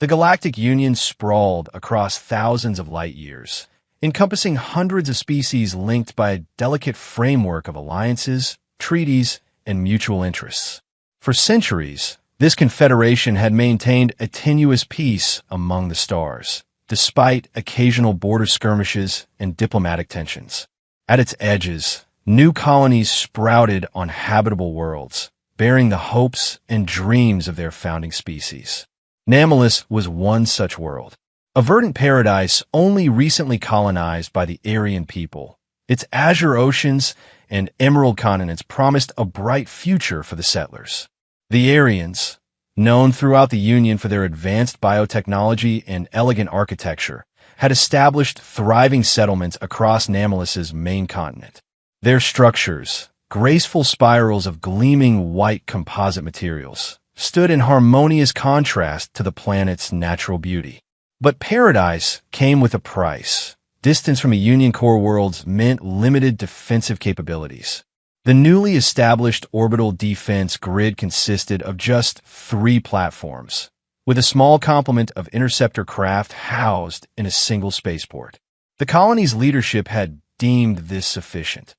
The Galactic Union sprawled across thousands of light years, encompassing hundreds of species linked by a delicate framework of alliances, treaties, and mutual interests. For centuries, this confederation had maintained a tenuous peace among the stars, despite occasional border skirmishes and diplomatic tensions. At its edges, new colonies sprouted on habitable worlds, bearing the hopes and dreams of their founding species. Nameless was one such world, a verdant paradise only recently colonized by the Aryan people. Its azure oceans and emerald continents promised a bright future for the settlers. The Aryans, known throughout the Union for their advanced biotechnology and elegant architecture, had established thriving settlements across Namelus's main continent. Their structures, graceful spirals of gleaming white composite materials, stood in harmonious contrast to the planet's natural beauty. But paradise came with a price. Distance from the Union core worlds meant limited defensive capabilities. The newly established orbital defense grid consisted of just 3 platforms, with a small complement of interceptor craft housed in a single spaceport. The colony's leadership had deemed this sufficient.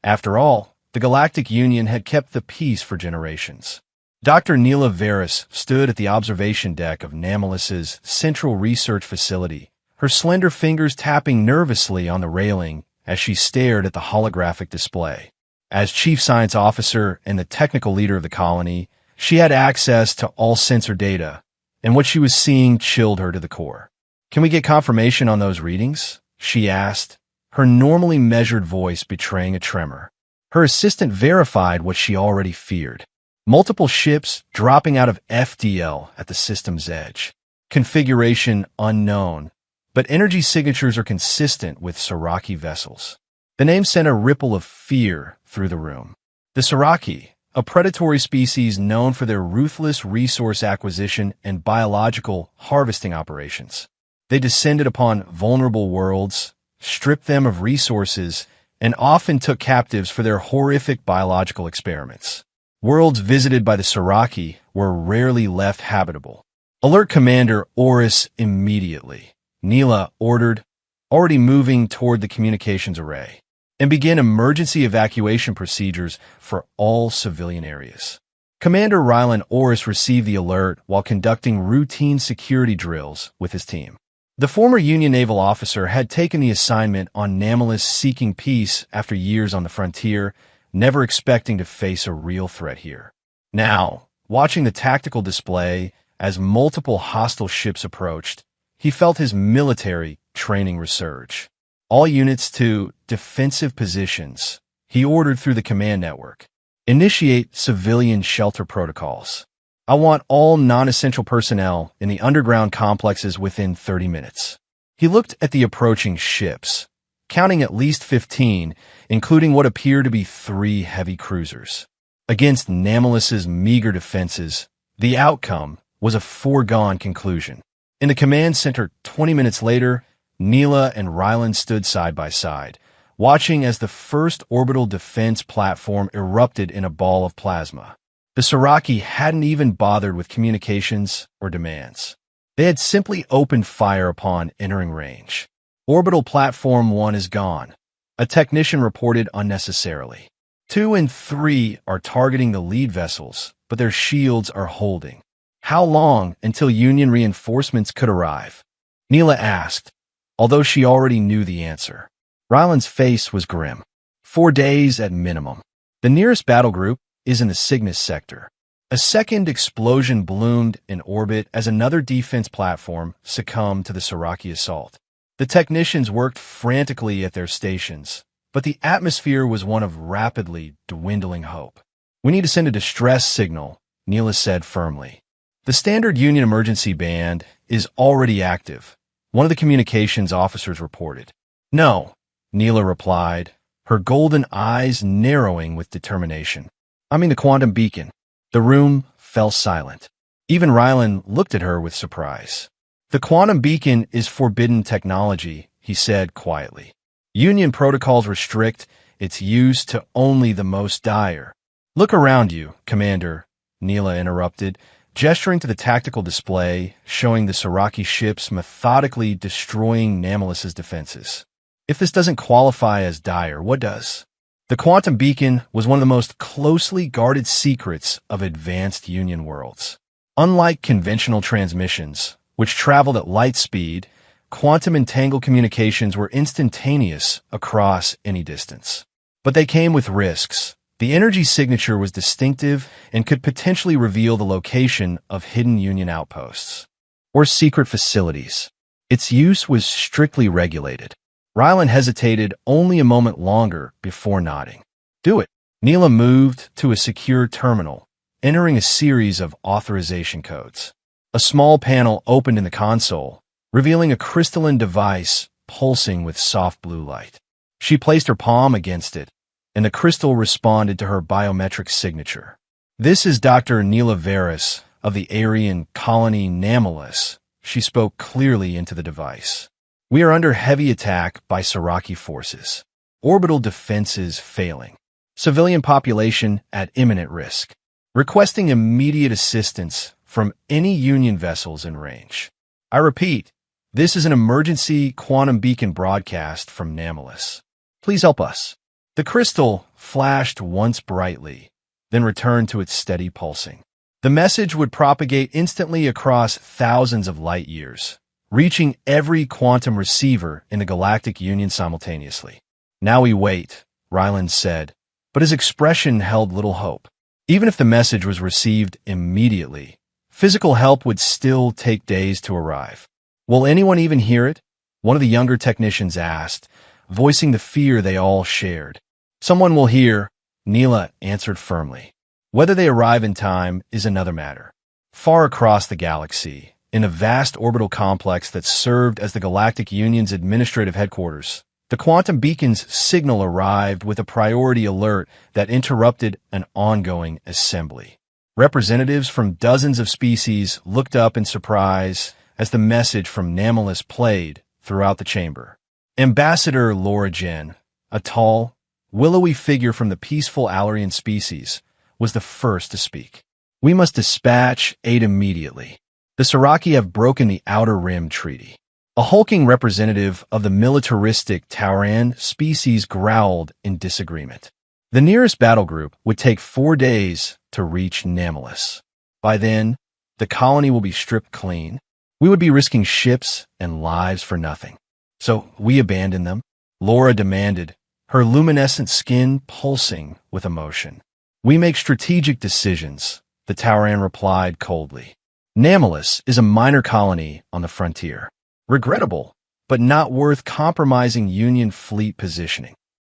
After all, the Galactic Union had kept the peace for generations. Dr. Neela Veris stood at the observation deck of Namelus's Central Research Facility, her slender fingers tapping nervously on the railing as she stared at the holographic display. As chief science officer and the technical leader of the colony, she had access to all sensor data, and what she was seeing chilled her to the core. "Can we get confirmation on those readings?" she asked, her normally measured voice betraying a tremor. Her assistant verified what she already feared. Multiple ships dropping out of FDL at the system's edge. Configuration unknown, but energy signatures are consistent with Siraki vessels. The name sent a ripple of fear through the room. The Siraki, a predatory species known for their ruthless resource acquisition and biological harvesting operations. They descended upon vulnerable worlds, stripped them of resources, and often took captives for their horrific biological experiments. Worlds visited by the Siraki were rarely left habitable. "Alert Commander Oris immediately," Neela ordered, already moving toward the communications array, and begin emergency evacuation procedures for all civilian areas. Commander Rylan Oris received the alert while conducting routine security drills with his team. The former Union naval officer had taken the assignment on Namelus seeking peace after years on the frontier, never expecting to face a real threat here. Now, watching the tactical display as multiple hostile ships approached, he felt his military training resurge. "All units to defensive positions," he ordered through the command network. "Initiate civilian shelter protocols. I want all non-essential personnel in the underground complexes within 30 minutes. He looked at the approaching ships, counting at least 15, including what appeared to be 3 heavy cruisers. Against Namelus's meager defenses, the outcome was a foregone conclusion. In the command center 20 minutes later, Neela and Rylan stood side by side, watching as the first orbital defense platform erupted in a ball of plasma. The Siraki hadn't even bothered with communications or demands. They had simply opened fire upon entering range. "Orbital Platform 1 is gone," a technician reported unnecessarily. 2 and 3 are targeting the lead vessels, but their shields are holding. "How long until Union reinforcements could arrive?" Neela asked, although she already knew the answer. Rylan's face was grim. 4 days at minimum. The nearest battle group is in the Cygnus sector. A second explosion bloomed in orbit as another defense platform succumbed to the Siraki assault. The technicians worked frantically at their stations, but the atmosphere was one of rapidly dwindling hope. "We need to send a distress signal," Neela said firmly. "The standard Union emergency band is already active," one of the communications officers reported. "No," Neela replied, her golden eyes narrowing with determination. "I mean the quantum beacon." The room fell silent. Even Rylan looked at her with surprise. "The quantum beacon is forbidden technology," he said quietly. "Union protocols restrict its use to only the most dire." "Look around you, Commander," Neela interrupted, gesturing to the tactical display showing the Siraki ships methodically destroying Namelus's defenses. If this doesn't qualify as dire, what does? The quantum beacon was one of the most closely guarded secrets of advanced Union worlds. Unlike conventional transmissions, which traveled at light speed, quantum entangled communications were instantaneous across any distance. But they came with risks. The energy signature was distinctive and could potentially reveal the location of hidden Union outposts or secret facilities. Its use was strictly regulated. Rylan hesitated only a moment longer before nodding. Do it. Neela moved to a secure terminal, entering a series of authorization codes. A small panel opened in the console, revealing a crystalline device pulsing with soft blue light. She placed her palm against it, and the crystal responded to her biometric signature. This is Dr. Neela Veris of the Aryan colony Namelus. She spoke clearly into the device. We are under heavy attack by Siraki forces. Orbital defenses failing. Civilian population at imminent risk. Requesting immediate assistance from any Union vessels in range. I repeat, this is an emergency quantum beacon broadcast from Namelus. Please help us. The crystal flashed once brightly, then returned to its steady pulsing. The message would propagate instantly across thousands of light years, reaching every quantum receiver in the Galactic Union simultaneously. Now we wait, Ryland said, but his expression held little hope. Even if the message was received immediately, physical help would still take days to arrive. Will anyone even hear it? One of the younger technicians asked, voicing the fear they all shared. Someone will hear, Neela answered firmly. Whether they arrive in time is another matter. Far across the galaxy, in a vast orbital complex that served as the Galactic Union's administrative headquarters, the quantum beacon's signal arrived with a priority alert that interrupted an ongoing assembly. Representatives from dozens of species looked up in surprise as the message from Namelus played throughout the chamber. Ambassador Laura Jen, a tall, willowy figure from the peaceful Alarian species, was the first to speak. We must dispatch aid immediately. The Siraki have broken the Outer Rim Treaty. A hulking representative of the militaristic Tauran species growled in disagreement. The nearest battle group would take 4 days to reach Namelus. By then, the colony will be stripped clean. We would be risking ships and lives for nothing. So we abandon them? Laura demanded, her luminescent skin pulsing with emotion. We make strategic decisions, the Tauran replied coldly. Namelus is a minor colony on the frontier. Regrettable, but not worth compromising Union fleet positioning.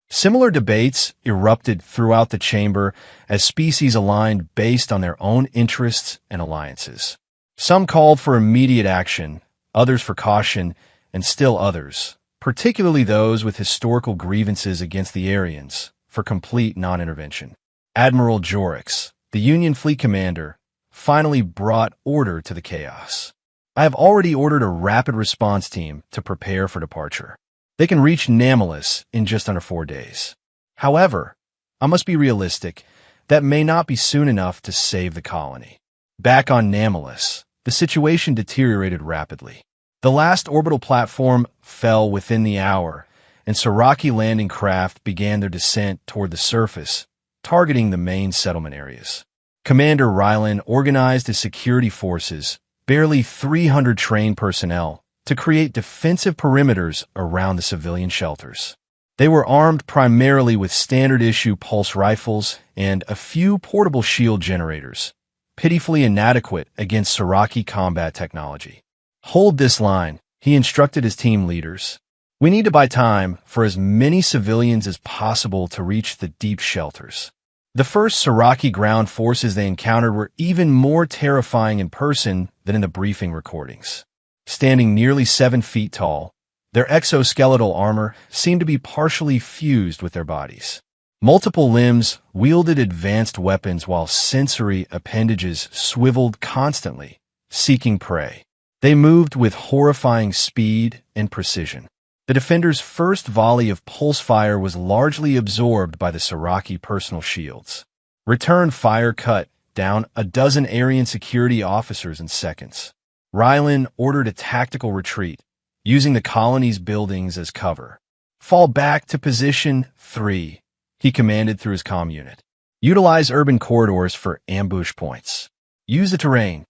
Similar debates erupted throughout the chamber as species aligned based on their own interests and alliances. Some called for immediate action, others for caution, and still others, particularly those with historical grievances against the Aryans, for complete non-intervention. Admiral Jorix, the Union fleet commander, finally brought order to the chaos. I have already ordered a rapid response team to prepare for departure. They can reach Namelus in just under 4 days. However, I must be realistic. That may not be soon enough to save the colony. Back on Namelus, the situation deteriorated rapidly. The last orbital platform fell within the hour, and Siraki landing craft began their descent toward the surface, targeting the main settlement areas. Commander Rylan organized his security forces, barely 300 trained personnel, to create defensive perimeters around the civilian shelters. They were armed primarily with standard-issue pulse rifles and a few portable shield generators, pitifully inadequate against Siraki combat technology. Hold this line, he instructed his team leaders. We need to buy time for as many civilians as possible to reach the deep shelters. The first Siraki ground forces they encountered were even more terrifying in person than in the briefing recordings. Standing nearly 7 feet tall, their exoskeletal armor seemed to be partially fused with their bodies. Multiple limbs wielded advanced weapons while sensory appendages swiveled constantly, seeking prey. They moved with horrifying speed and precision. The defenders' first volley of pulse fire was largely absorbed by the Siraki personal shields. Return fire cut down a dozen Aryan security officers in seconds. Rylan ordered a tactical retreat, using the colony's buildings as cover. "Fall back to position 3, he commanded through his comm unit. "Utilize urban corridors for ambush points. Use the terrain."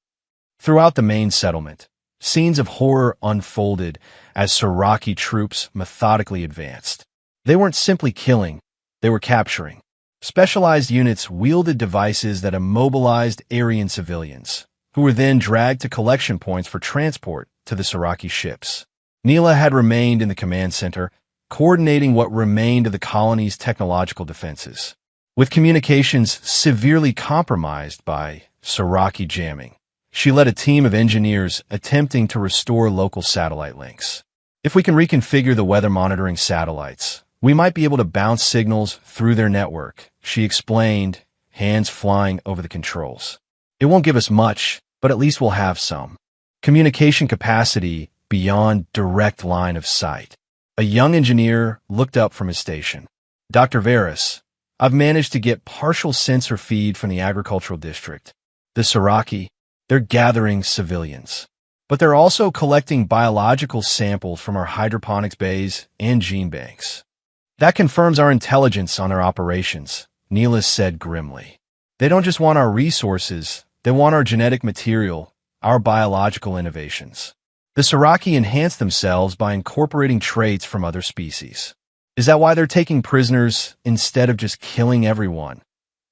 Throughout the main settlement, scenes of horror unfolded as Siraki troops methodically advanced. They weren't simply killing, they were capturing. Specialized units wielded devices that immobilized Aryan civilians, who were then dragged to collection points for transport to the Siraki ships. Neela had remained in the command center, coordinating what remained of the colony's technological defenses, with communications severely compromised by Siraki jamming. She led a team of engineers attempting to restore local satellite links. "If we can reconfigure the weather monitoring satellites, we might be able to bounce signals through their network," she explained, hands flying over the controls. "It won't give us much, but at least we'll have some communication capacity beyond direct line of sight." A young engineer looked up from his station. "Dr. Veris, I've managed to get partial sensor feed from the agricultural district. The Siraki, they're gathering civilians, but they're also collecting biological samples from our hydroponics bays and gene banks. That confirms our intelligence on their operations," Neela said grimly. "They don't just want our resources, they want our genetic material, our biological innovations. The Siraki enhance themselves by incorporating traits from other species. Is that why they're taking prisoners instead of just killing everyone?"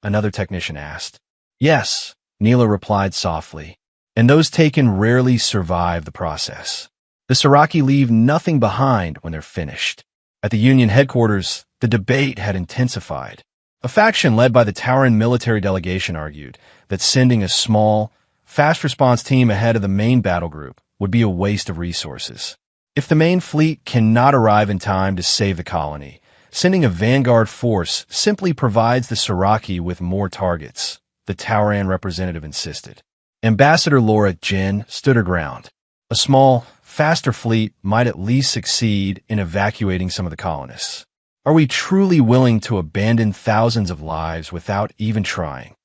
another technician asked. "Yes," Neela replied softly, "and those taken rarely survive the process. The Siraki leave nothing behind when they're finished." At the Union headquarters, the debate had intensified. A faction led by the Tauran military delegation argued that sending a small, fast-response team ahead of the main battle group would be a waste of resources. If the main fleet cannot arrive in time to save the colony, sending a vanguard force simply provides the Siraki with more targets, the Tauran representative insisted. Ambassador Laura Jin stood her ground. A small, faster fleet might at least succeed in evacuating some of the colonists. Are we truly willing to abandon thousands of lives without even trying?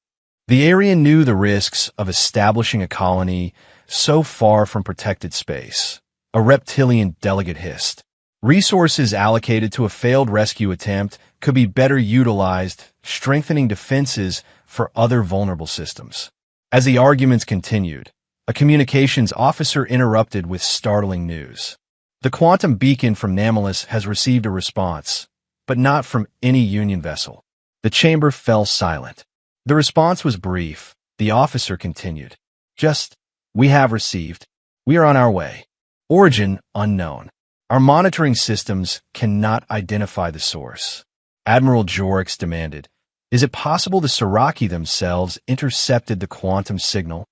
The Aryan knew the risks of establishing a colony so far from protected space. A reptilian delegate hissed. Resources allocated to a failed rescue attempt could be better utilized, strengthening defenses for other vulnerable systems. As the arguments continued, a communications officer interrupted with startling news. "The quantum beacon from Namalus has received a response, but not from any Union vessel." The chamber fell silent. The response was brief. The officer continued. "Just, we have received. We are on our way. Origin unknown. Our monitoring systems cannot identify the source." Admiral Jorix demanded, "Is it possible the Siraki themselves intercepted the quantum signal?"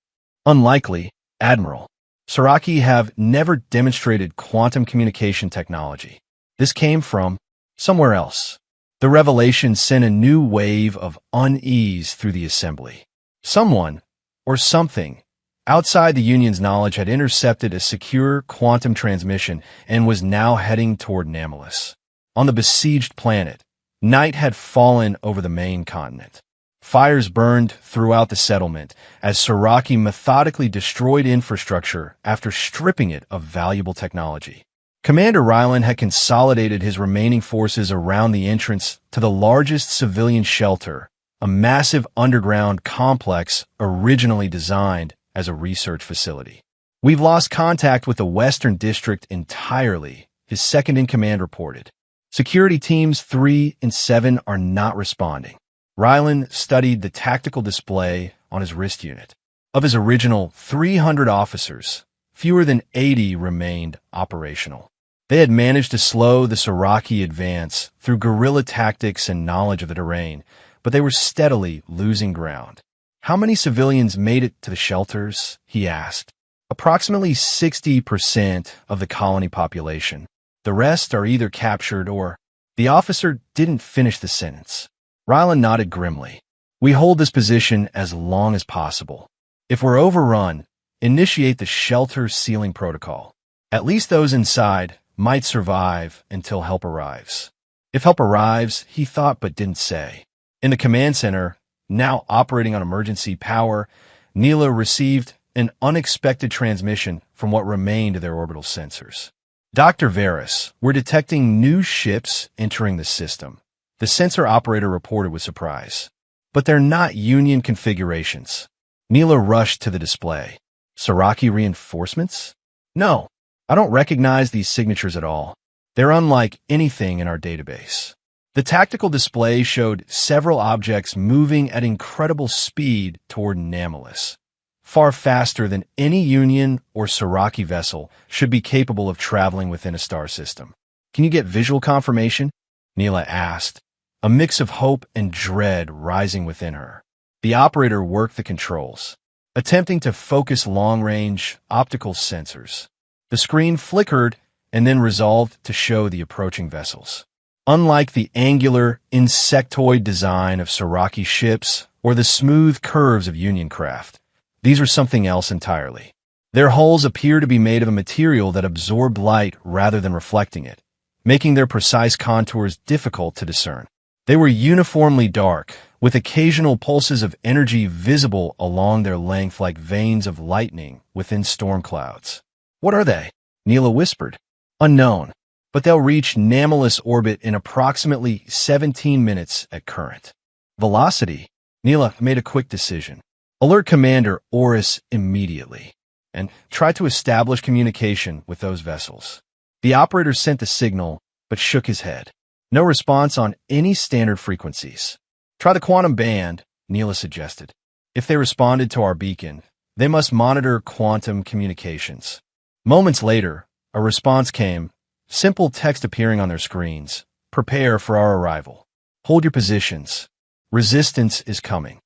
"Unlikely, Admiral. Siraki have never demonstrated quantum communication technology. This came from somewhere else." The revelation sent a new wave of unease through the assembly. Someone, or something, outside the Union's knowledge had intercepted a secure quantum transmission and was now heading toward Namalus. On the besieged planet, night had fallen over the main continent. Fires burned throughout the settlement as Siraki methodically destroyed infrastructure after stripping it of valuable technology. Commander Rylan had consolidated his remaining forces around the entrance to the largest civilian shelter, a massive underground complex originally designed as a research facility. "We've lost contact with the Western District entirely," his second-in-command reported. "Security teams 3 and 7 are not responding." Rylan studied the tactical display on his wrist unit. Of his original 300 officers, fewer than 80 remained operational. They had managed to slow the Siraki advance through guerrilla tactics and knowledge of the terrain, but they were steadily losing ground. "How many civilians made it to the shelters?" he asked. "Approximately 60% of the colony population. The rest are either captured or—" The officer didn't finish the sentence. Rylan nodded grimly. "We hold this position as long as possible. If we're overrun, initiate the shelter sealing protocol. At least those inside might survive until help arrives." If help arrives, he thought but didn't say. In the command center, Now operating on emergency power, Neela received an unexpected transmission from what remained of their orbital sensors. Dr. Varus, we're detecting new ships entering the system, the sensor operator reported with surprise. But they're not Union configurations. Neela rushed to the display. Siraki reinforcements? No, I don't recognize these signatures at all. They're unlike anything in our database. The tactical display showed several objects moving at incredible speed toward Nameless, far faster than any Union or Siraki vessel should be capable of traveling within a star system. Can you get visual confirmation? Neela asked, a mix of hope and dread rising within her. The operator worked the controls, attempting to focus long-range optical sensors. The screen flickered and then resolved to show the approaching vessels. Unlike the angular, insectoid design of Siraki ships or the smooth curves of Union craft, these were something else entirely. Their hulls appear to be made of a material that absorbed light rather than reflecting it, making their precise contours difficult to discern. They were uniformly dark, with occasional pulses of energy visible along their length like veins of lightning within storm clouds. What are they? Neela whispered. Unknown, but they'll reach Nameless orbit in approximately 17 minutes at current velocity. Neela made a quick decision. Alert Commander Oris immediately, and try to establish communication with those vessels. The operator sent the signal, but shook his head. No response on any standard frequencies. Try the quantum band, Neela suggested. If they responded to our beacon, they must monitor quantum communications. Moments later, a response came, simple text appearing on their screens. Prepare for our arrival. Hold your positions. Resistance is coming.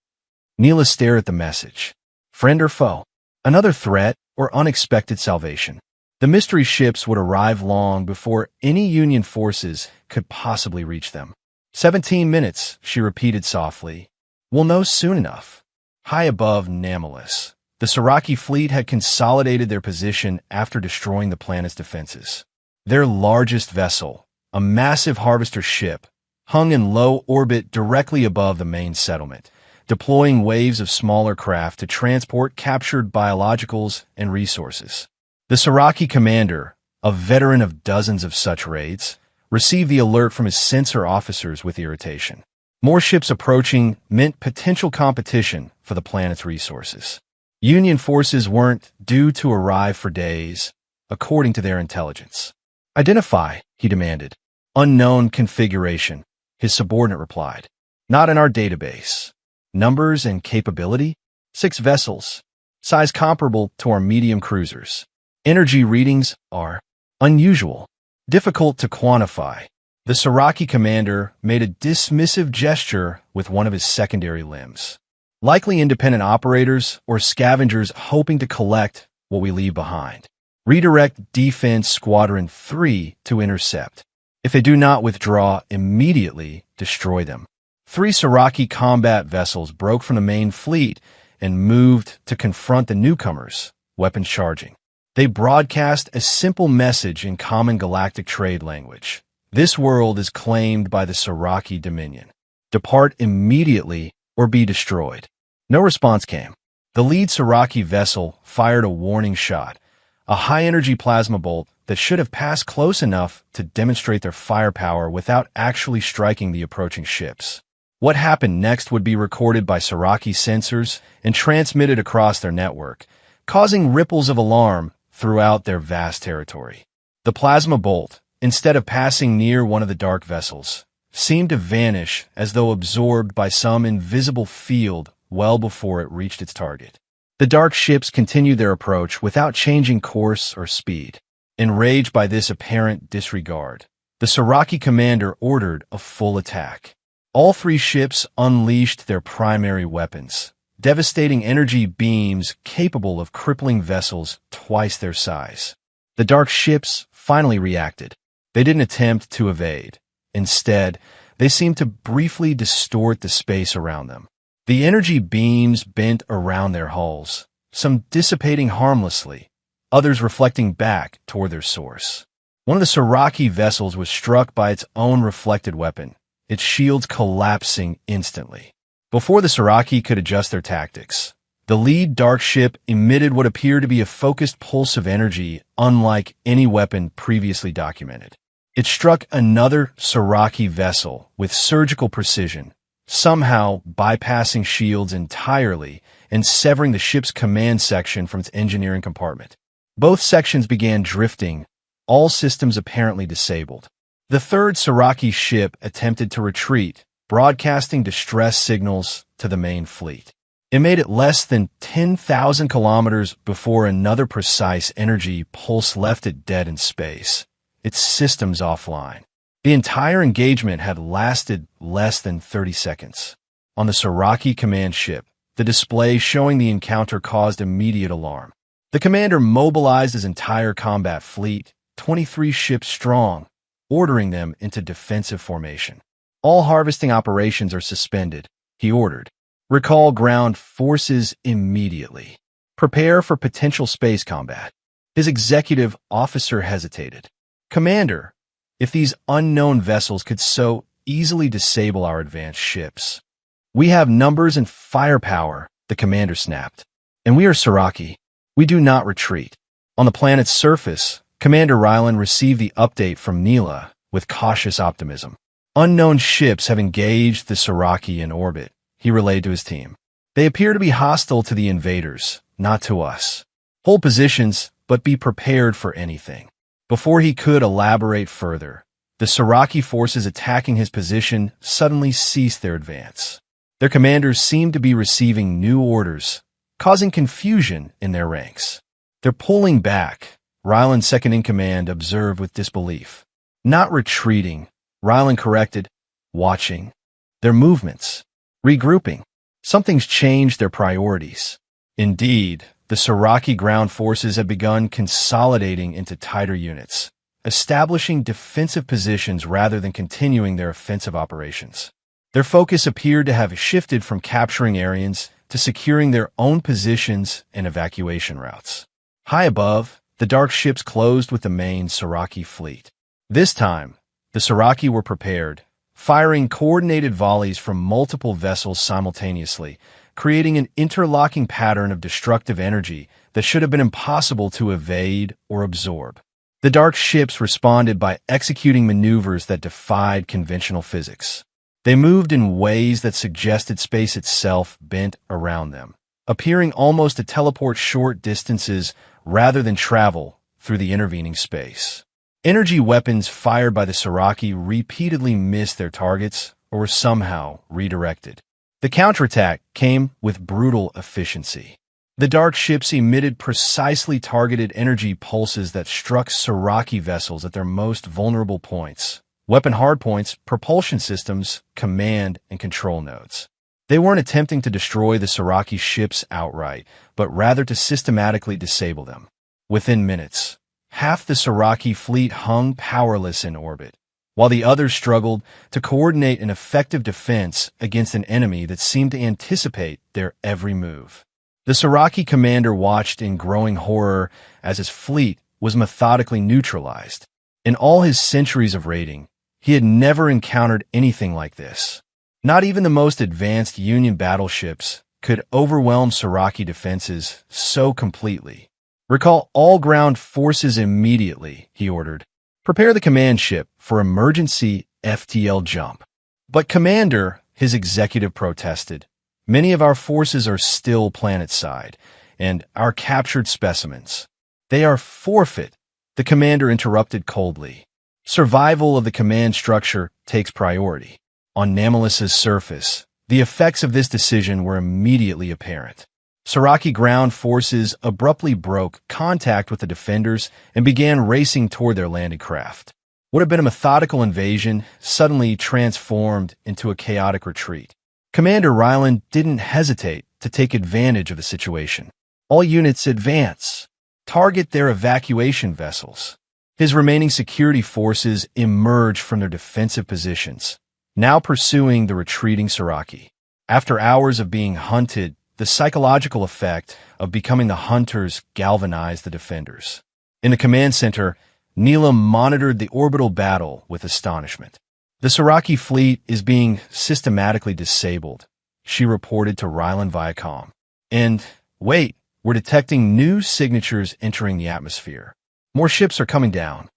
Neela stared at the message. Friend or foe? Another threat or unexpected salvation? The mystery ships would arrive long before any Union forces could possibly reach them. 17 minutes, she repeated softly. We'll know soon enough. High above Nameless, the Siraki fleet had consolidated their position after destroying the planet's defenses. Their largest vessel, a massive harvester ship, hung in low orbit directly above the main settlement, deploying waves of smaller craft to transport captured biologicals and resources. The Siraki commander, a veteran of dozens of such raids, received the alert from his sensor officers with irritation. More ships approaching meant potential competition for the planet's resources. Union forces weren't due to arrive for days, according to their intelligence. Identify, he demanded. Unknown configuration, his subordinate replied. Not in our database. Numbers and capability? 6 vessels. Size comparable to our medium cruisers. Energy readings are unusual, difficult to quantify. The Siraki commander made a dismissive gesture with one of his secondary limbs. Likely independent operators or scavengers hoping to collect what we leave behind. Redirect Defense Squadron 3 to intercept. If they do not withdraw immediately, destroy them. 3 Siraki combat vessels broke from the main fleet and moved to confront the newcomers, weapons charging. They broadcast a simple message in common galactic trade language. This world is claimed by the Siraki Dominion. Depart immediately or be destroyed. No response came. The lead Siraki vessel fired a warning shot, a high-energy plasma bolt that should have passed close enough to demonstrate their firepower without actually striking the approaching ships. What happened next would be recorded by Siraki sensors and transmitted across their network, causing ripples of alarm throughout their vast territory. The plasma bolt, instead of passing near one of the dark vessels, seemed to vanish as though absorbed by some invisible field well before it reached its target. The dark ships continued their approach without changing course or speed. Enraged by this apparent disregard, the Siraki commander ordered a full attack. All 3 ships unleashed their primary weapons, devastating energy beams capable of crippling vessels twice their size. The dark ships finally reacted. They didn't attempt to evade. Instead, they seemed to briefly distort the space around them. The energy beams bent around their hulls, some dissipating harmlessly, others reflecting back toward their source. One of the Siraki vessels was struck by its own reflected weapon, its shields collapsing instantly. Before the Saraki could adjust their tactics, the lead dark ship emitted what appeared to be a focused pulse of energy unlike any weapon previously documented. It struck another Saraki vessel with surgical precision, somehow bypassing shields entirely and severing the ship's command section from its engineering compartment. Both sections began drifting, all systems apparently disabled. The third Saraki ship attempted to retreat, broadcasting distress signals to the main fleet. It made it less than 10,000 kilometers before another precise energy pulse left it dead in space, its systems offline. The entire engagement had lasted less than 30 seconds. On the Saraki command ship, the display showing the encounter caused immediate alarm. The commander mobilized his entire combat fleet, 23 ships strong, ordering them into defensive formation. All harvesting operations are suspended, he ordered. Recall ground forces immediately. Prepare for potential space combat. His executive officer hesitated. Commander, if these unknown vessels could so easily disable our advanced ships. We have numbers and firepower, the commander snapped. And we are Saraki. We do not retreat. On the planet's surface, Commander Rylan received the update from Neela with cautious optimism. Unknown ships have engaged the Saraki in orbit, he relayed to his team. They appear to be hostile to the invaders, not to us. Hold positions, but be prepared for anything. Before he could elaborate further, the Saraki forces attacking his position suddenly ceased their advance. Their commanders seemed to be receiving new orders, causing confusion in their ranks. They're pulling back, Rylan's second-in-command observed with disbelief. Not retreating, Rylan corrected, watching. Their movements, regrouping. Something's changed their priorities. Indeed, the Saraki ground forces have begun consolidating into tighter units, establishing defensive positions rather than continuing their offensive operations. Their focus appeared to have shifted from capturing Aryans to securing their own positions and evacuation routes. High above, the dark ships closed with the main Saraki fleet. This time, the Saraki were prepared, firing coordinated volleys from multiple vessels simultaneously, creating an interlocking pattern of destructive energy that should have been impossible to evade or absorb. The dark ships responded by executing maneuvers that defied conventional physics. They moved in ways that suggested space itself bent around them, appearing almost to teleport short distances rather than travel through the intervening space. Energy weapons fired by the Saraki repeatedly missed their targets or were somehow redirected. The counterattack came with brutal efficiency. The dark ships emitted precisely targeted energy pulses that struck Saraki vessels at their most vulnerable points: weapon hardpoints, propulsion systems, command and control nodes. They weren't attempting to destroy the Saraki ships outright, but rather to systematically disable them. Within minutes, half the Saraki fleet hung powerless in orbit, while the others struggled to coordinate an effective defense against an enemy that seemed to anticipate their every move. The Saraki commander watched in growing horror as his fleet was methodically neutralized. In all his centuries of raiding, he had never encountered anything like this. Not even the most advanced Union battleships could overwhelm Saraki defenses so completely. Recall all ground forces immediately, he ordered. Prepare the command ship for emergency FTL jump. But Commander, his executive protested, many of our forces are still planet-side, and our captured specimens. They are forfeit, the commander interrupted coldly. Survival of the command structure takes priority. On Namalis's surface, the effects of this decision were immediately apparent. Saraki ground forces abruptly broke contact with the defenders and began racing toward their landing craft. What had been a methodical invasion suddenly transformed into a chaotic retreat. Commander Rylan didn't hesitate to take advantage of the situation. All units advance. Target their evacuation vessels. His remaining security forces emerged from their defensive positions, now pursuing the retreating Saraki. After hours of being hunted, the psychological effect of becoming the hunters galvanized the defenders. In the command center, Neela monitored the orbital battle with astonishment. The Saraki fleet is being systematically disabled, she reported to Ryland via comm. And, wait, we're detecting new signatures entering the atmosphere. More ships are coming down.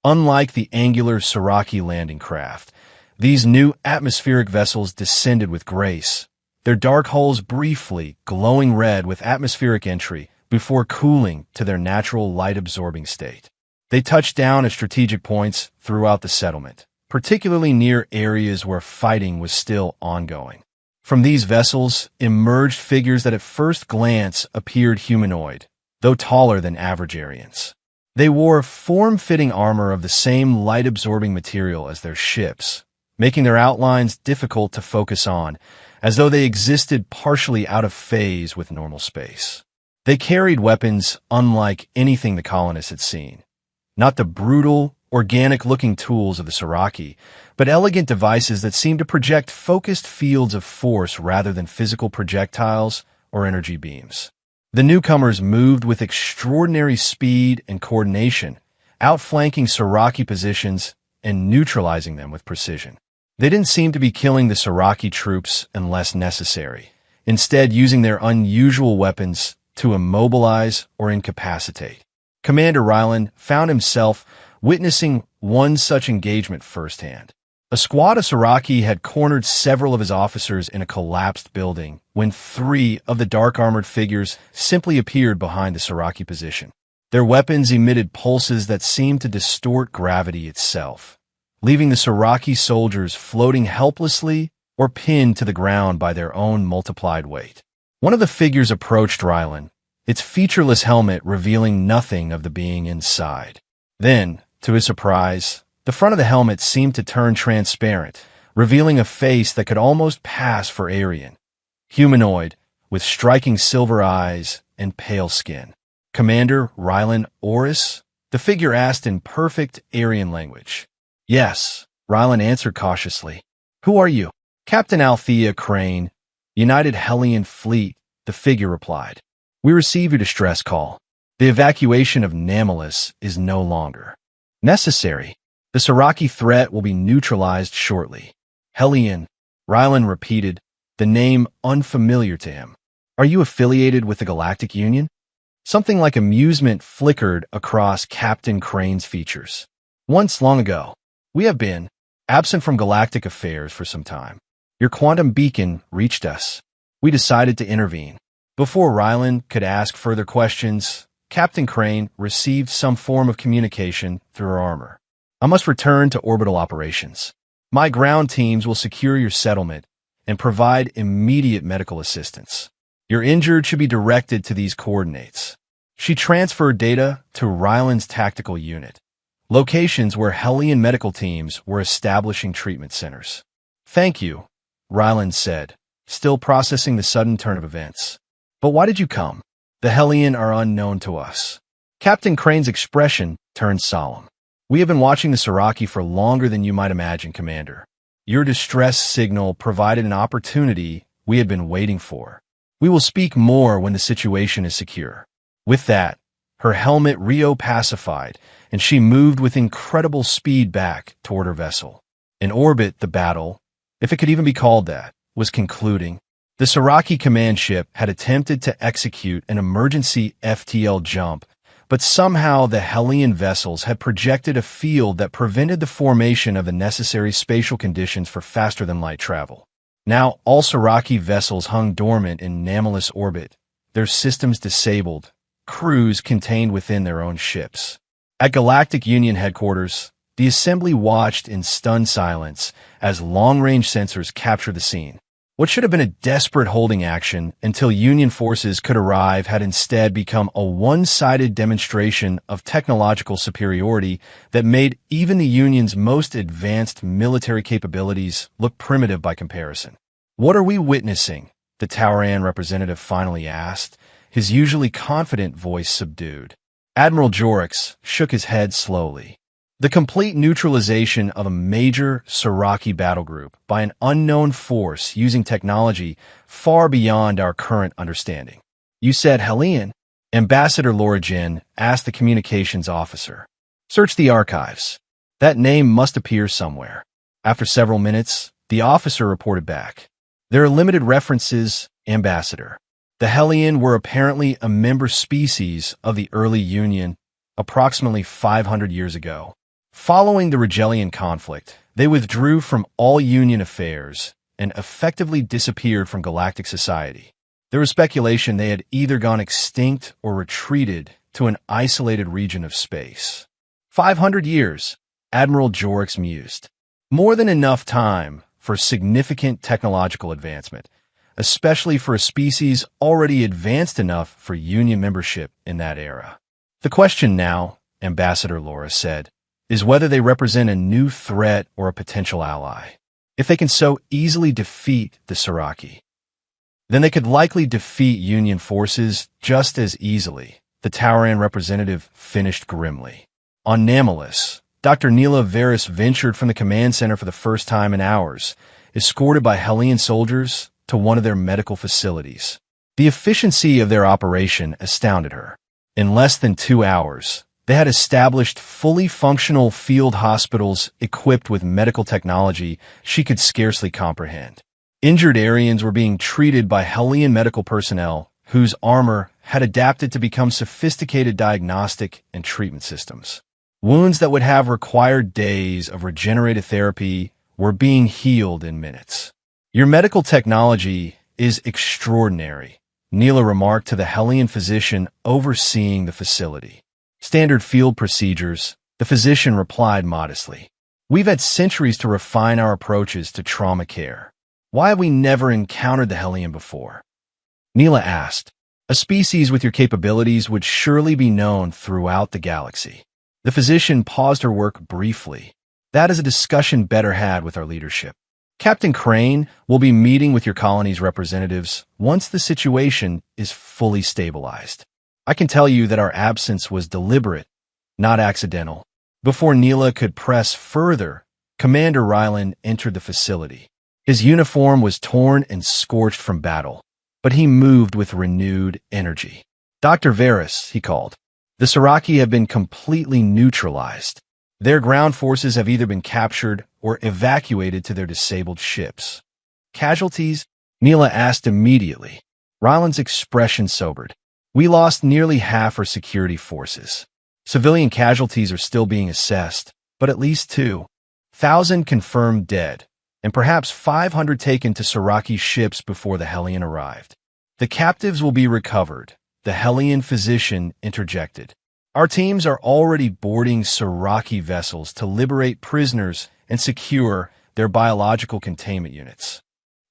Unlike the angular Siraki landing craft, these new atmospheric vessels descended with grace, their dark hulls briefly glowing red with atmospheric entry before cooling to their natural light-absorbing state. They touched down at strategic points throughout the settlement, particularly near areas where fighting was still ongoing. From these vessels emerged figures that at first glance appeared humanoid, though taller than average Aryans. They wore form-fitting armor of the same light-absorbing material as their ships, making their outlines difficult to focus on, as though they existed partially out of phase with normal space. They carried weapons unlike anything the colonists had seen. Not the brutal, organic-looking tools of the Siraki, but elegant devices that seemed to project focused fields of force rather than physical projectiles or energy beams. The newcomers moved with extraordinary speed and coordination, outflanking Siraki positions and neutralizing them with precision. They didn't seem to be killing the Siraki troops unless necessary, instead using their unusual weapons to immobilize or incapacitate. Commander Ryland found himself witnessing one such engagement firsthand. A squad of Siraki had cornered several of his officers in a collapsed building when 3 of the dark-armored figures simply appeared behind the Siraki position. Their weapons emitted pulses that seemed to distort gravity itself, leaving the Siraki soldiers floating helplessly or pinned to the ground by their own multiplied weight. One of the figures approached Ryland, its featureless helmet revealing nothing of the being inside. Then, to his surprise, the front of the helmet seemed to turn transparent, revealing a face that could almost pass for Aryan. Humanoid, with striking silver eyes and pale skin. "Commander Ryland Oris?" the figure asked in perfect Aryan language. "Yes," Ryland answered cautiously. "Who are you?" "Captain Althea Crane, United Hellion Fleet," the figure replied. "We receive your distress call. The evacuation of Namalus is no longer necessary. The Siraki threat will be neutralized shortly." "Hellion," Ryland repeated, the name unfamiliar to him. "Are you affiliated with the Galactic Union?" Something like amusement flickered across Captain Crane's features. "Once long ago. We have been absent from galactic affairs for some time. Your quantum beacon reached us. We decided to intervene." Before Ryland could ask further questions, Captain Crane received some form of communication through her armor. "I must return to orbital operations. My ground teams will secure your settlement and provide immediate medical assistance. Your injured should be directed to these coordinates." She transferred data to Ryland's tactical unit, locations where Hellion medical teams were establishing treatment centers. "Thank you," Ryland said, still processing the sudden turn of events. "But why did you come?" "The Hellion are unknown to us." Captain Crane's expression turned solemn. "We have been watching the Siraki for longer than you might imagine, Commander. Your distress signal provided an opportunity we had been waiting for. We will speak more when the situation is secure." With that, her helmet reopacified, and she moved with incredible speed back toward her vessel. In orbit, the battle, if it could even be called that, was concluding. The Siraki command ship had attempted to execute an emergency FTL jump, but somehow the Hellion vessels had projected a field that prevented the formation of the necessary spatial conditions for faster-than-light travel. Now all Siraki vessels hung dormant in Namalus orbit, their systems disabled, crews contained within their own ships. At Galactic Union headquarters, the assembly watched in stunned silence as long-range sensors captured the scene. What should have been a desperate holding action until Union forces could arrive had instead become a one-sided demonstration of technological superiority that made even the Union's most advanced military capabilities look primitive by comparison. "What are we witnessing?" the Tauran representative finally asked, his usually confident voice subdued. Admiral Jorix shook his head slowly. "The complete neutralization of a major Siraki battle group by an unknown force using technology far beyond our current understanding." "You said Hellion?" Ambassador Laura Jin asked the communications officer. "Search the archives. That name must appear somewhere." After several minutes, the officer reported back. There are limited references, Ambassador. The Hellion were apparently a member species of the early Union approximately 500 years ago. Following the Rigelian conflict, they withdrew from all Union affairs and effectively disappeared from galactic society. There was speculation they had either gone extinct or retreated to an isolated region of space. 500 years, Admiral Jorix mused. More than enough time for significant technological advancement, especially for a species already advanced enough for Union membership in that era. The question now, Ambassador Laura said, is whether they represent a new threat or a potential ally. If they can so easily defeat the Siraki, then they could likely defeat Union forces just as easily, the Tauran representative finished grimly. On Nameless, Dr. Neela Veris ventured from the command center for the first time in hours, escorted by Hellion soldiers to one of their medical facilities. The efficiency of their operation astounded her. In less than 2 hours, they had established fully functional field hospitals equipped with medical technology she could scarcely comprehend. Injured Aryans were being treated by Hellion medical personnel whose armor had adapted to become sophisticated diagnostic and treatment systems. Wounds that would have required days of regenerative therapy were being healed in minutes. Your medical technology is extraordinary, Neela remarked to the Hellion physician overseeing the facility. Standard field procedures, the physician replied modestly. We've had centuries to refine our approaches to trauma care. Why have we never encountered the Hellion before? Neela asked. A species with your capabilities would surely be known throughout the galaxy. The physician paused her work briefly. That is a discussion better had with our leadership. Captain Crane will be meeting with your colony's representatives once the situation is fully stabilized. I can tell you that our absence was deliberate, not accidental. Before Neela could press further, Commander Ryland entered the facility. His uniform was torn and scorched from battle, but he moved with renewed energy. Dr. Veris, he called. The Siraki have been completely neutralized. Their ground forces have either been captured or evacuated to their disabled ships. Casualties? Neela asked immediately. Ryland's expression sobered. We lost nearly half our security forces. Civilian casualties are still being assessed, but at least 2,000 confirmed dead, and perhaps 500 taken to Siraki ships before the Hellion arrived. The captives will be recovered, the Hellion physician interjected. Our teams are already boarding Siraki vessels to liberate prisoners and secure their biological containment units.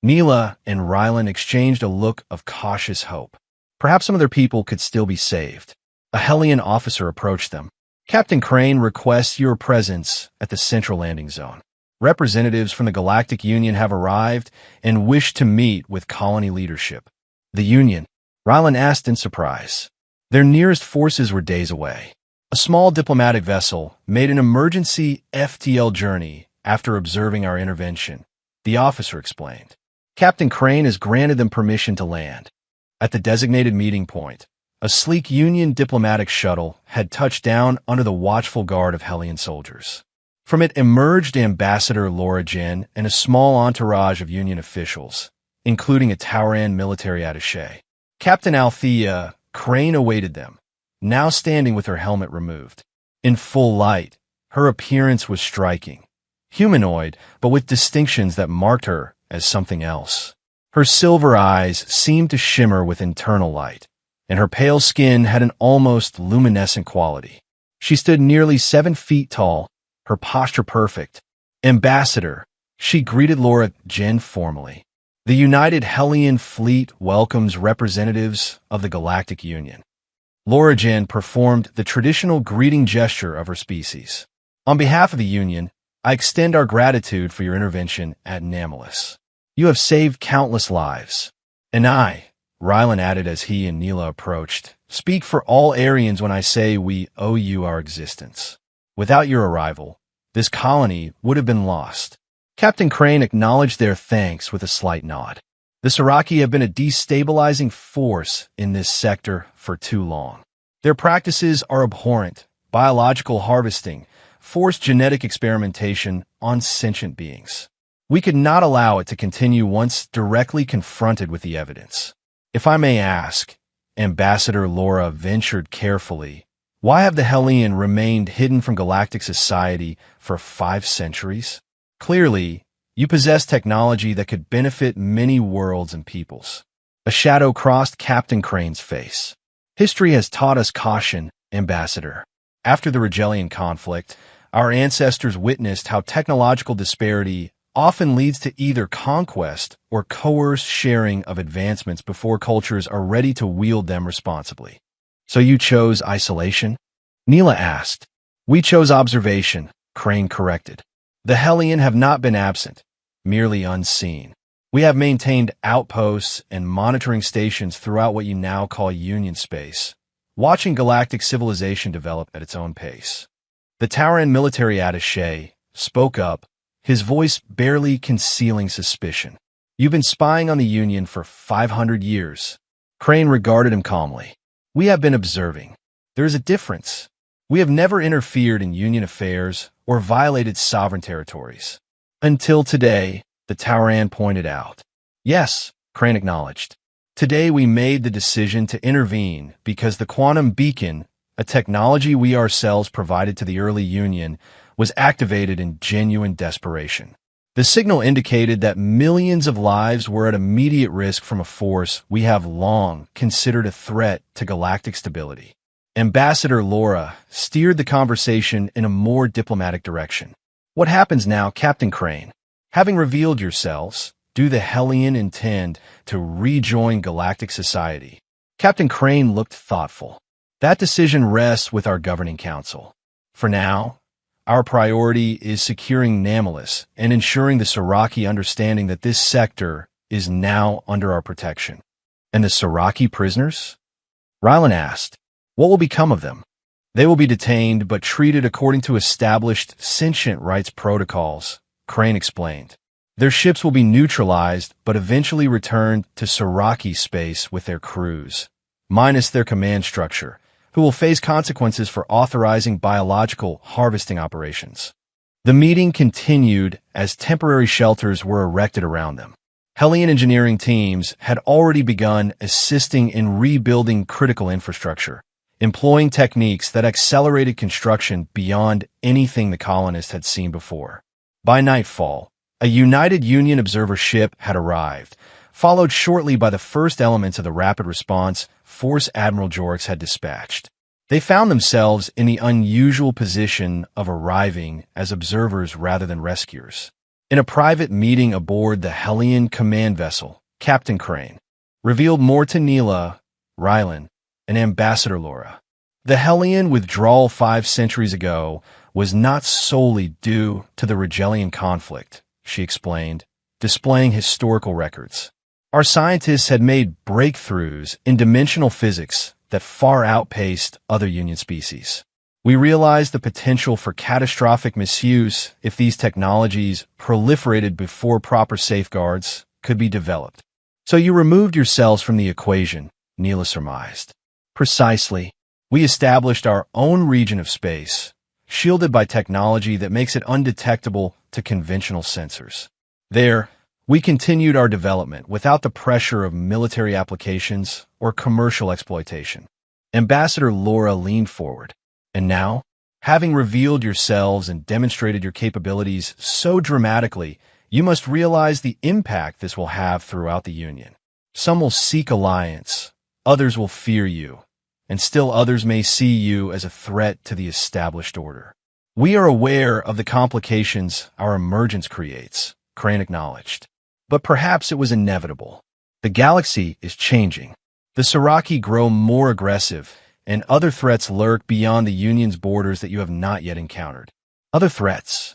Neela and Ryland exchanged a look of cautious hope. Perhaps some of their people could still be saved. A Hellion officer approached them. Captain Crane requests your presence at the central landing zone. Representatives from the Galactic Union have arrived and wish to meet with colony leadership. The Union? Ryland asked in surprise. Their nearest forces were days away. A small diplomatic vessel made an emergency FTL journey after observing our intervention, the officer explained. Captain Crane has granted them permission to land. At the designated meeting point, a sleek Union diplomatic shuttle had touched down under the watchful guard of Hellion soldiers. From it emerged Ambassador Laura Jen and a small entourage of Union officials, including a Tauran military attaché. Captain Althea Crane awaited them, now standing with her helmet removed. In full light, her appearance was striking. Humanoid, but with distinctions that marked her as something else. Her silver eyes seemed to shimmer with internal light, and her pale skin had an almost luminescent quality. She stood nearly 7 feet tall, her posture perfect. Ambassador, she greeted Laura Jen formally. The United Hellion Fleet welcomes representatives of the Galactic Union. Laura Jen performed the traditional greeting gesture of her species. On behalf of the Union, I extend our gratitude for your intervention at Nameless. You have saved countless lives. And I, Ryland added as he and Neela approached, speak for all Aryans when I say we owe you our existence. Without your arrival, this colony would have been lost. Captain Crane acknowledged their thanks with a slight nod. The Siraki have been a destabilizing force in this sector for too long. Their practices are abhorrent: biological harvesting, forced genetic experimentation on sentient beings. We could not allow it to continue once directly confronted with the evidence. If I may ask, Ambassador Laura ventured carefully, why have the Hellion remained hidden from galactic society for 5 centuries? Clearly, you possess technology that could benefit many worlds and peoples. A shadow crossed Captain Crane's face. History has taught us caution, Ambassador. After the Rigelian conflict, our ancestors witnessed how technological disparity often leads to either conquest or coerced sharing of advancements before cultures are ready to wield them responsibly. So you chose isolation? Neela asked. We chose observation, Crane corrected. The Hellion have not been absent, merely unseen. We have maintained outposts and monitoring stations throughout what you now call Union space, watching galactic civilization develop at its own pace. The Tauran military attaché spoke up, his voice barely concealing suspicion. You've been spying on the Union for 500 years. Crane regarded him calmly. We have been observing. There is a difference. We have never interfered in Union affairs or violated sovereign territories. Until today, the Tauran pointed out. Yes, Crane acknowledged. Today we made the decision to intervene because the quantum beacon, a technology we ourselves provided to the early Union, was activated in genuine desperation. The signal indicated that millions of lives were at immediate risk from a force we have long considered a threat to galactic stability. Ambassador Laura steered the conversation in a more diplomatic direction. What happens now, Captain Crane? Having revealed yourselves, do the Hellion intend to rejoin galactic society? Captain Crane looked thoughtful. That decision rests with our governing council. For now, our priority is securing Nameless and ensuring the Siraki understanding that this sector is now under our protection. And the Siraki prisoners? Rylan asked. What will become of them? They will be detained but treated according to established sentient rights protocols, Crane explained. Their ships will be neutralized but eventually returned to Siraki space with their crews, minus their command structure, who will face consequences for authorizing biological harvesting operations. The meeting continued as temporary shelters were erected around them. Hellion engineering teams had already begun assisting in rebuilding critical infrastructure, employing techniques that accelerated construction beyond anything the colonists had seen before. By nightfall, a United Union observer ship had arrived, followed shortly by the first elements of the rapid response force Admiral Jorix had dispatched. They found themselves in the unusual position of arriving as observers rather than rescuers. In a private meeting aboard the Hellion command vessel, Captain Crane revealed more to Neela, Rylan, and Ambassador Laura. The Hellion withdrawal 5 centuries ago was not solely due to the Rigelian conflict, she explained, displaying historical records. Our scientists had made breakthroughs in dimensional physics that far outpaced other Union species. We realized the potential for catastrophic misuse if these technologies proliferated before proper safeguards could be developed. So you removed yourselves from the equation, Neela surmised. Precisely. We established our own region of space, shielded by technology that makes it undetectable to conventional sensors. There, we continued our development without the pressure of military applications or commercial exploitation. Ambassador Laura leaned forward. And now, having revealed yourselves and demonstrated your capabilities so dramatically, you must realize the impact this will have throughout the Union. Some will seek alliance, others will fear you, and still others may see you as a threat to the established order. We are aware of the complications our emergence creates, Crane acknowledged. But perhaps it was inevitable. The galaxy is changing. The Siraki grow more aggressive, and other threats lurk beyond the Union's borders that you have not yet encountered. Other threats?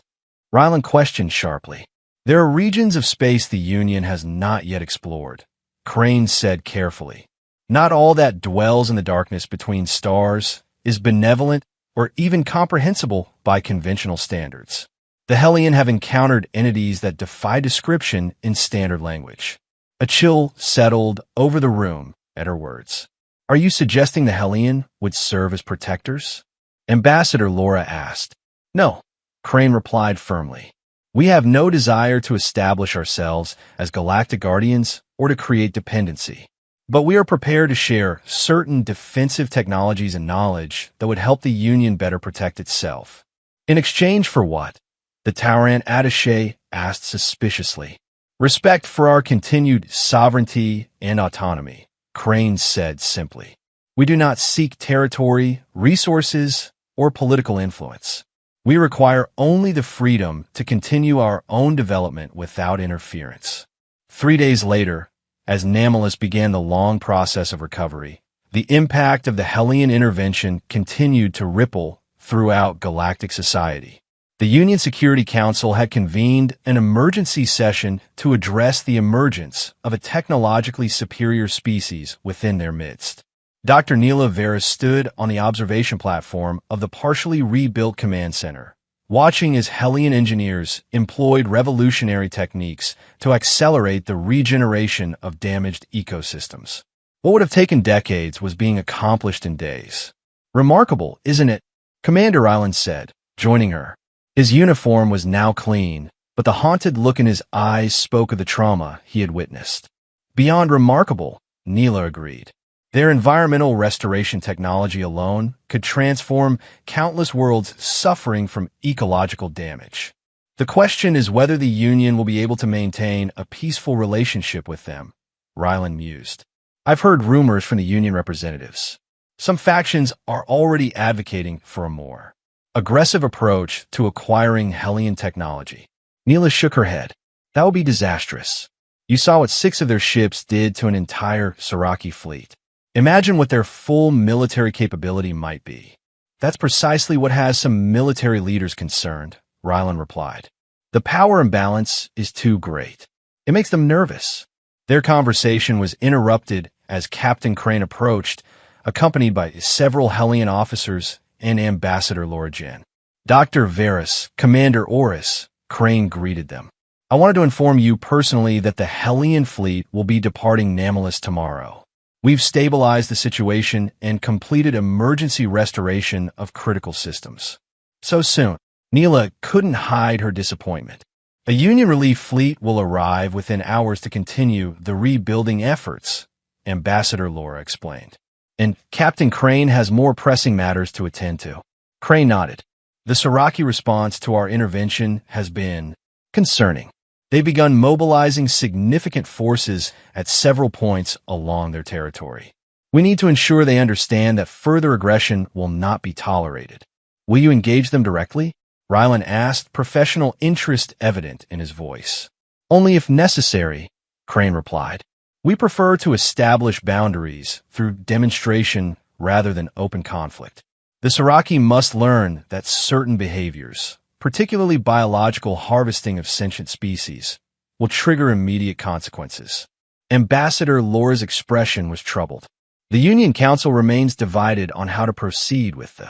Rylan questioned sharply. There are regions of space the Union has not yet explored, Crane said carefully. Not all that dwells in the darkness between stars is benevolent or even comprehensible by conventional standards. The Hellion have encountered entities that defy description in standard language. A chill settled over the room at her words. Are you suggesting the Hellion would serve as protectors? Ambassador Laura asked. No, Crane replied firmly. We have no desire to establish ourselves as galactic guardians or to create dependency. But we are prepared to share certain defensive technologies and knowledge that would help the Union better protect itself. In exchange for what? The Tauran attaché asked suspiciously. Respect for our continued sovereignty and autonomy, Crane said simply. We do not seek territory, resources, or political influence. We require only the freedom to continue our own development without interference. 3 days later, as Namilus began the long process of recovery, the impact of the Hellion intervention continued to ripple throughout galactic society. The Union Security Council had convened an emergency session to address the emergence of a technologically superior species within their midst. Dr. Neela Veris stood on the observation platform of the partially rebuilt command center, watching as Hellion engineers employed revolutionary techniques to accelerate the regeneration of damaged ecosystems. What would have taken decades was being accomplished in days. Remarkable, isn't it? Commander Ryland said, joining her. His uniform was now clean, but the haunted look in his eyes spoke of the trauma he had witnessed. Beyond remarkable, Neela agreed. Their environmental restoration technology alone could transform countless worlds suffering from ecological damage. The question is whether the Union will be able to maintain a peaceful relationship with them, Ryland mused. I've heard rumors from the Union representatives. Some factions are already advocating for a more aggressive approach to acquiring Hellion technology. Neela shook her head. That would be disastrous. You saw what 6 of their ships did to an entire Siraki fleet. Imagine what their full military capability might be. That's precisely what has some military leaders concerned, Ryland replied. The power imbalance is too great. It makes them nervous. Their conversation was interrupted as Captain Crane approached, accompanied by several Hellion officers and Ambassador Laura Jen. Dr. Veris, Commander Oris, Crane greeted them. I wanted to inform you personally that the Hellion fleet will be departing Namilus tomorrow. We've stabilized the situation and completed emergency restoration of critical systems. So soon, Neela couldn't hide her disappointment. A Union relief fleet will arrive within hours to continue the rebuilding efforts, Ambassador Laura explained. And Captain Crane has more pressing matters to attend to. Crane nodded. The Siraki response to our intervention has been concerning. They've begun mobilizing significant forces at several points along their territory. We need to ensure they understand that further aggression will not be tolerated. Will you engage them directly? Ryland asked, professional interest evident in his voice. Only if necessary, Crane replied. We prefer to establish boundaries through demonstration rather than open conflict. The Siraki must learn that certain behaviors, particularly biological harvesting of sentient species, will trigger immediate consequences. Ambassador Laura's expression was troubled. The Union Council remains divided on how to proceed with the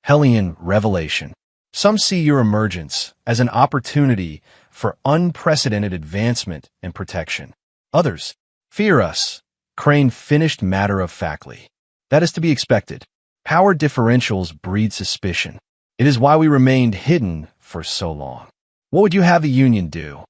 Hellion revelation. Some see your emergence as an opportunity for unprecedented advancement and protection. Others fear us, Crane finished matter-of-factly. That is to be expected. Power differentials breed suspicion. It is why we remained hidden for so long. What would you have the Union do?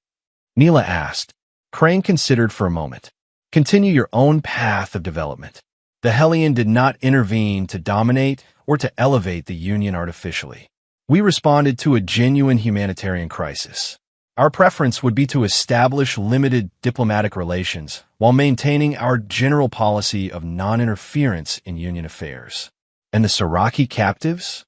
Neela asked. Crane considered for a moment. Continue your own path of development. The Hellion did not intervene to dominate or to elevate the Union artificially. We responded to a genuine humanitarian crisis. Our preference would be to establish limited diplomatic relations while maintaining our general policy of non-interference in Union affairs. And the Siraki captives?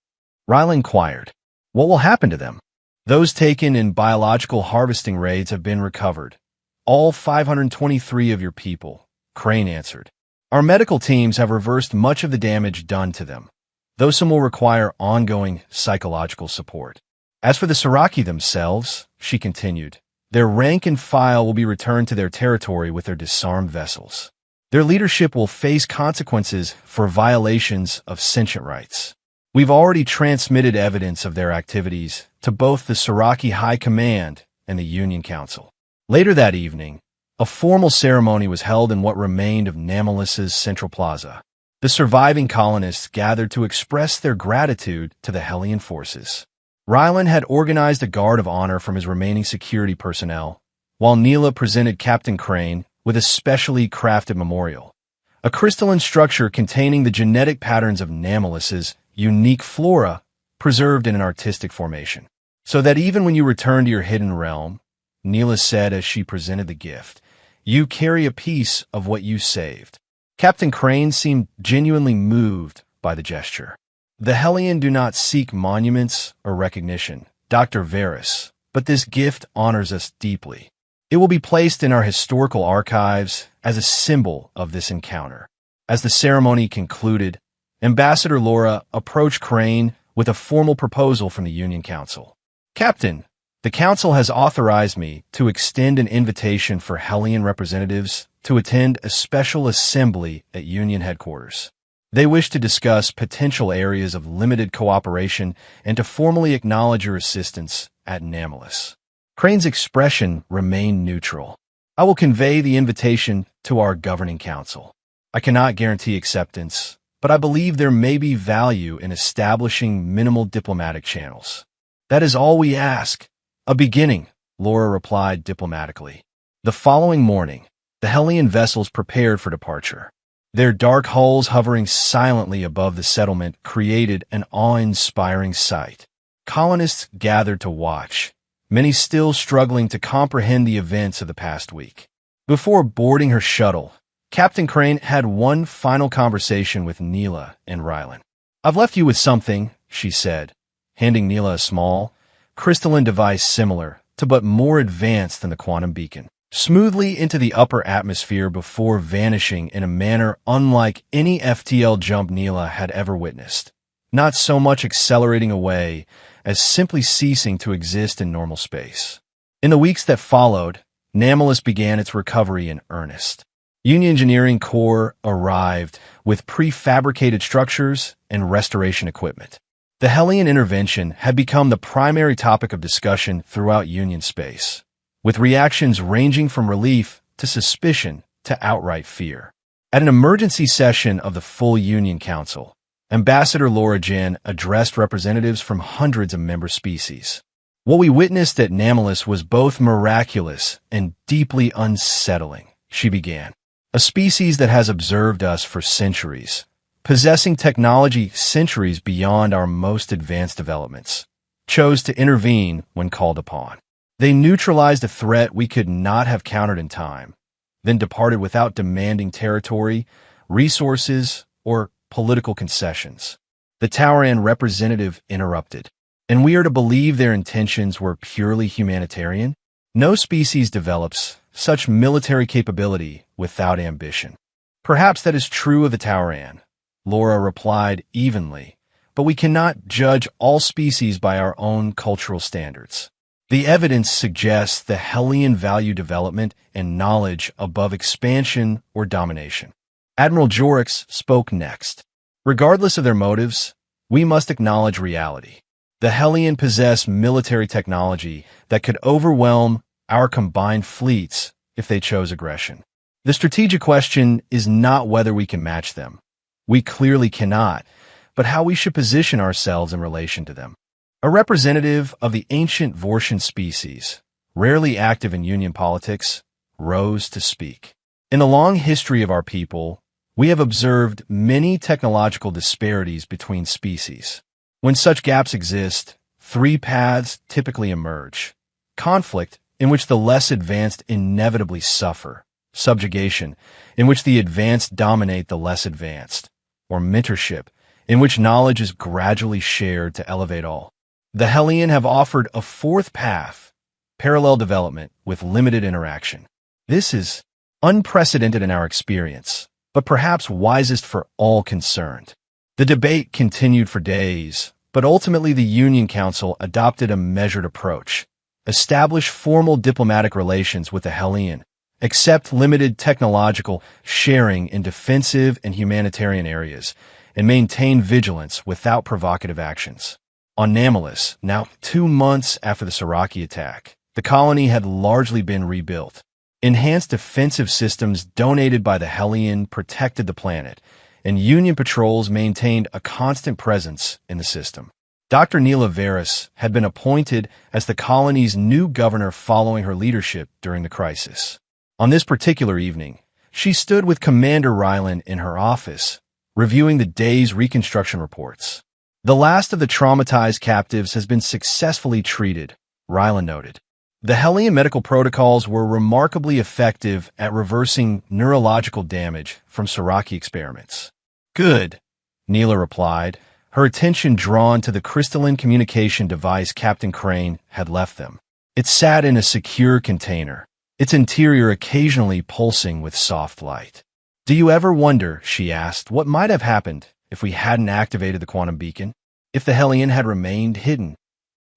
Ryland inquired. What will happen to them? Those taken in biological harvesting raids have been recovered. All 523 of your people, Crane answered. Our medical teams have reversed much of the damage done to them, though some will require ongoing psychological support. As for the Siraki themselves, she continued, their rank and file will be returned to their territory with their disarmed vessels. Their leadership will face consequences for violations of sentient rights. We've already transmitted evidence of their activities to both the Siraki High Command and the Union Council. Later that evening, a formal ceremony was held in what remained of Namilus's Central Plaza. The surviving colonists gathered to express their gratitude to the Hellion forces. Rylan had organized a guard of honor from his remaining security personnel, while Neela presented Captain Crane with a specially crafted memorial, a crystalline structure containing the genetic patterns of Namelis's unique flora preserved in an artistic formation. So that even when you return to your hidden realm, Neela said as she presented the gift, you carry a piece of what you saved. Captain Crane seemed genuinely moved by the gesture. The Hellion do not seek monuments or recognition, Dr. Varys, but this gift honors us deeply. It will be placed in our historical archives as a symbol of this encounter. As the ceremony concluded, Ambassador Laura approached Crane with a formal proposal from the Union Council. Captain, the Council has authorized me to extend an invitation for Hellion representatives to attend a special assembly at Union headquarters. They wish to discuss potential areas of limited cooperation and to formally acknowledge your assistance at Namelis. Crane's expression remained neutral. I will convey the invitation to our governing council. I cannot guarantee acceptance, but I believe there may be value in establishing minimal diplomatic channels. That is all we ask. A beginning, Laura replied diplomatically. The following morning, the Hellion vessels prepared for departure. Their dark hulls hovering silently above the settlement created an awe-inspiring sight. Colonists gathered to watch, many still struggling to comprehend the events of the past week. Before boarding her shuttle, Captain Crane had one final conversation with Neela and Rylan. I've left you with something, she said, handing Neela a small, crystalline device similar to but more advanced than the quantum beacon, smoothly into the upper atmosphere before vanishing in a manner unlike any FTL jump Neela had ever witnessed, not so much accelerating away as simply ceasing to exist in normal space. In the weeks that followed, Namelis began its recovery in earnest. Union Engineering Corps arrived with prefabricated structures and restoration equipment. The Hellion intervention had become the primary topic of discussion throughout Union space, with reactions ranging from relief to suspicion to outright fear. At an emergency session of the full Union Council, Ambassador Laura Jen addressed representatives from hundreds of member species. What we witnessed at Namelis was both miraculous and deeply unsettling, she began. A species that has observed us for centuries, possessing technology centuries beyond our most advanced developments, chose to intervene when called upon. They neutralized a threat we could not have countered in time, then departed without demanding territory, resources, or political concessions. The Tauran representative interrupted. And we are to believe their intentions were purely humanitarian? No species develops such military capability without ambition. Perhaps that is true of the Tauran, Laura replied evenly, but we cannot judge all species by our own cultural standards. The evidence suggests the Hellion value development and knowledge above expansion or domination. Admiral Jorix spoke next. Regardless of their motives, we must acknowledge reality. The Hellion possess military technology that could overwhelm our combined fleets if they chose aggression. The strategic question is not whether we can match them. We clearly cannot, but how we should position ourselves in relation to them. A representative of the ancient Vortian species, rarely active in Union politics, rose to speak. In the long history of our people, we have observed many technological disparities between species. When such gaps exist, three paths typically emerge. Conflict, in which the less advanced inevitably suffer. Subjugation, in which the advanced dominate the less advanced. Or mentorship, in which knowledge is gradually shared to elevate all. The Hellion have offered a fourth path, parallel development with limited interaction. This is unprecedented in our experience, but perhaps wisest for all concerned. The debate continued for days, but ultimately the Union Council adopted a measured approach. Establish formal diplomatic relations with the Hellion, accept limited technological sharing in defensive and humanitarian areas, and maintain vigilance without provocative actions. On Namelis, now 2 months after the Siraki attack, the colony had largely been rebuilt. Enhanced defensive systems donated by the Hellion protected the planet, and Union patrols maintained a constant presence in the system. Dr. Neela Veris had been appointed as the colony's new governor following her leadership during the crisis. On this particular evening, she stood with Commander Ryland in her office, reviewing the day's reconstruction reports. The last of the traumatized captives has been successfully treated, Ryland noted. The Hellion medical protocols were remarkably effective at reversing neurological damage from Siraki experiments. Good, Neela replied, her attention drawn to the crystalline communication device Captain Crane had left them. It sat in a secure container, its interior occasionally pulsing with soft light. Do you ever wonder, she asked, what might have happened if we hadn't activated the quantum beacon? If the Hellion had remained hidden?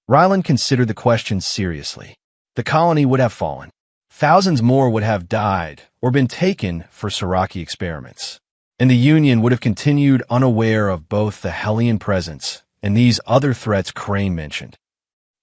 Ryland considered the question seriously. The colony would have fallen. Thousands more would have died or been taken for Siraki experiments. And the Union would have continued unaware of both the Hellion presence and these other threats Crane mentioned.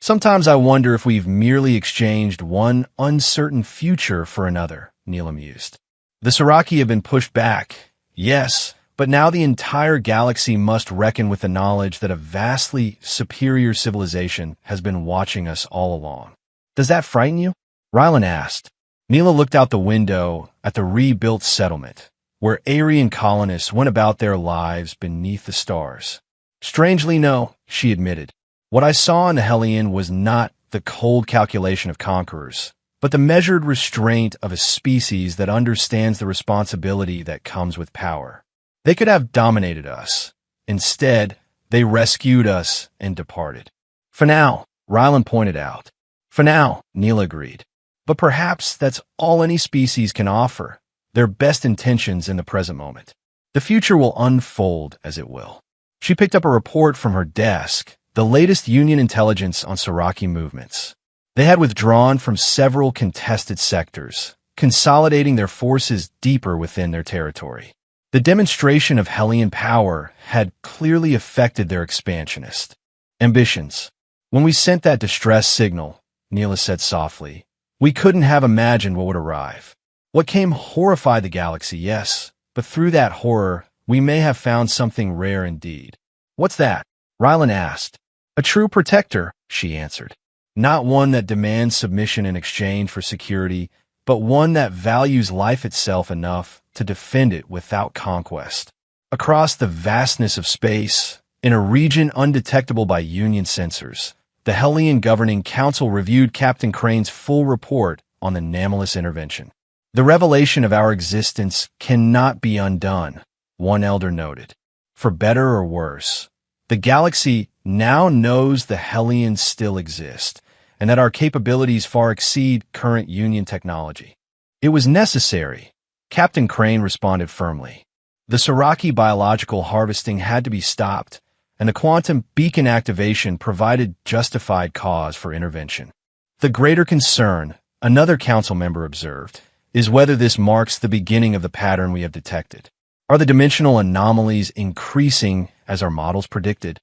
Sometimes I wonder if we've merely exchanged one uncertain future for another, Neela mused. The Siraki have been pushed back, yes, but now the entire galaxy must reckon with the knowledge that a vastly superior civilization has been watching us all along. Does that frighten you? Ryland asked. Neela looked out the window at the rebuilt settlement, where Aryan colonists went about their lives beneath the stars. Strangely, no, she admitted. What I saw in the Hellion was not the cold calculation of conquerors, but the measured restraint of a species that understands the responsibility that comes with power. They could have dominated us. Instead, they rescued us and departed. For now, Ryland pointed out. For now, Neela agreed. But perhaps that's all any species can offer, their best intentions in the present moment. The future will unfold as it will. She picked up a report from her desk, the latest Union intelligence on Siraki movements. They had withdrawn from several contested sectors, consolidating their forces deeper within their territory. The demonstration of Hellion power had clearly affected their expansionist ambitions. When we sent that distress signal, Neela said softly, we couldn't have imagined what would arrive. What came horrified the galaxy, yes, but through that horror, we may have found something rare indeed. What's that? Ryland asked. A true protector, she answered. Not one that demands submission in exchange for security, but one that values life itself enough to defend it without conquest. Across the vastness of space, in a region undetectable by Union sensors, the Hellion Governing Council reviewed Captain Crane's full report on the anomalous intervention. The revelation of our existence cannot be undone, one elder noted. For better or worse, the galaxy now knows the Hellions still exist, and that our capabilities far exceed current Union technology. It was necessary, Captain Crane responded firmly. The Siraki biological harvesting had to be stopped, and the quantum beacon activation provided justified cause for intervention. The greater concern, another council member observed, is whether this marks the beginning of the pattern we have detected. Are the dimensional anomalies increasing as our models predicted?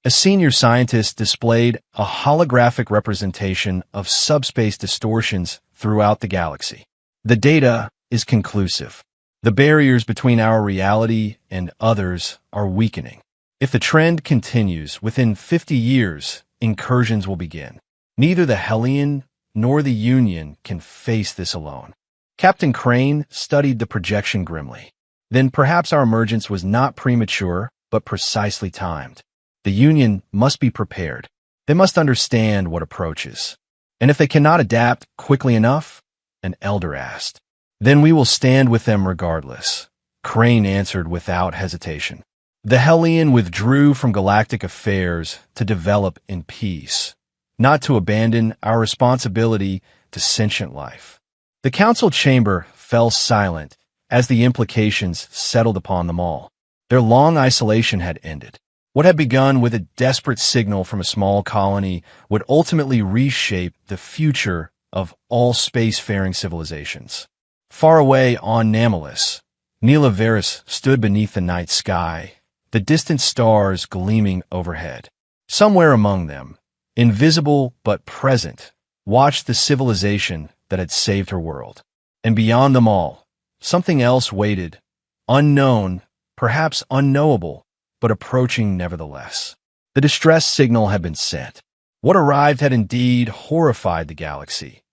A senior scientist displayed a holographic representation of subspace distortions throughout the galaxy. The data is conclusive. The barriers between our reality and others are weakening. If the trend continues, within 50 years, incursions will begin. Neither the Hellion nor the Union can face this alone. Captain Crane studied the projection grimly. Then perhaps our emergence was not premature, but precisely timed. The Union must be prepared. They must understand what approaches. And if they cannot adapt quickly enough, an elder asked, then we will stand with them regardless. Crane answered without hesitation. The Hellion withdrew from galactic affairs to develop in peace, not to abandon our responsibility to sentient life. The council chamber fell silent as the implications settled upon them all. Their long isolation had ended. What had begun with a desperate signal from a small colony would ultimately reshape the future of all spacefaring civilizations. Far away on Namalus, Neela Veris stood beneath the night sky, the distant stars gleaming overhead. Somewhere among them, invisible but present, watched the civilization that had saved her world. And beyond them all, something else waited, unknown, perhaps unknowable, but approaching nevertheless. The distress signal had been sent. What arrived had indeed horrified the galaxy,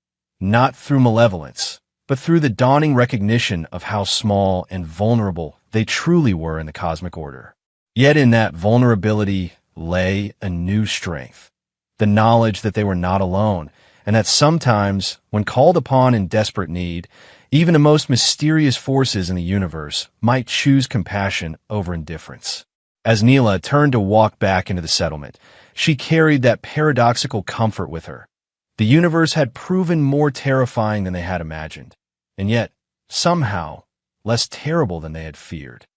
not through malevolence, but through the dawning recognition of how small and vulnerable they truly were in the cosmic order. Yet in that vulnerability lay a new strength, the knowledge that they were not alone, and that sometimes, when called upon in desperate need, even the most mysterious forces in the universe might choose compassion over indifference. As Neela turned to walk back into the settlement, she carried that paradoxical comfort with her. The universe had proven more terrifying than they had imagined, and yet, somehow, less terrible than they had feared.